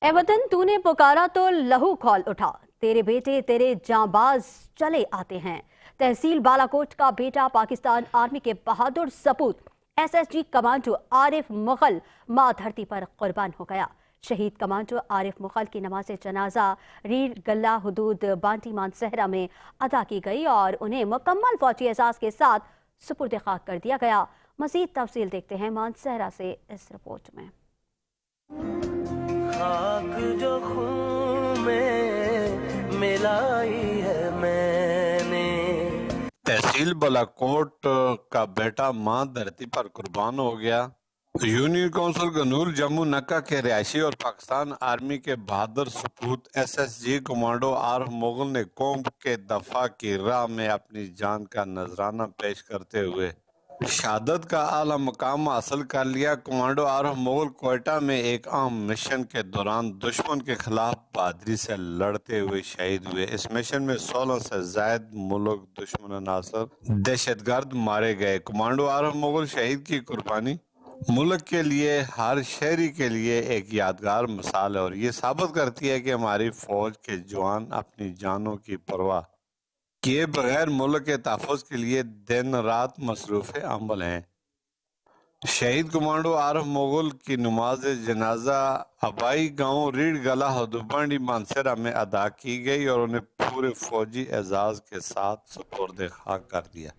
ए वतन तूने पुकारा तो लहू खौल उठा, तेरे बेटे तेरे जांबाज चले आते हैं। तहसील बालाकोट का बेटा पाकिस्तान आर्मी के बहादुर सपूत एसएसजी कमांडो आरिफ मुगल मां धरती पर कुर्बान हो गया। शहीद कमांडो आरिफ मुगल की नमाज जनाजा रीढ़ गल्ला हुदूद बांटी मानसहरा में अदा की गई और उन्हें मुकम्मल फौजी एजाज के साथ सुपुर्द खाक कर दिया गया। मजीद तफसील देखते हैं मानसहरा से इस रिपोर्ट में। खाक जो खून में मिलाई है मैंने। तहसील बालाकोट का बेटा मां धरती पर कुर्बान हो गया। यूनियन काउंसिल गनूर जम्मू नक्का के रिहायशी और पाकिस्तान आर्मी के बहादुर सपूत एसएसजी कमांडो आरिफ मुगल ने कौम के दफा की राह में अपनी जान का नजराना पेश करते हुए शहादत का आला मकाम हासिल कर लिया। कमांडो आरिफ मुगल क्वेटा में एक अहम मिशन के दौरान दुश्मन के खिलाफ बहादुरी से लड़ते हुए शहीद हुए। इस मिशन में 16 से ज्यादा मुल्क दुश्मन अनासर दहशतगर्द मारे गए। कमांडो आरिफ मुगल शहीद की कुर्बानी मुल्क के लिए, हर शहरी के लिए एक यादगार मिसाल है और ये साबित करती है कि हमारी फौज के जवान अपनी जानों की परवाह किए बगैर मुल्क के तहफ़्फ़ुज़ के लिए दिन रात मसरूफ़ अमल हैं। शहीद कमांडो आरिफ मुगल की नमाज जनाजा आबाई गांव रीढ़ गला हदुबंडी मानसरा में अदा की गई और उन्हें पूरे फौजी एजाज के साथ सुपुर्द खाक कर दिया।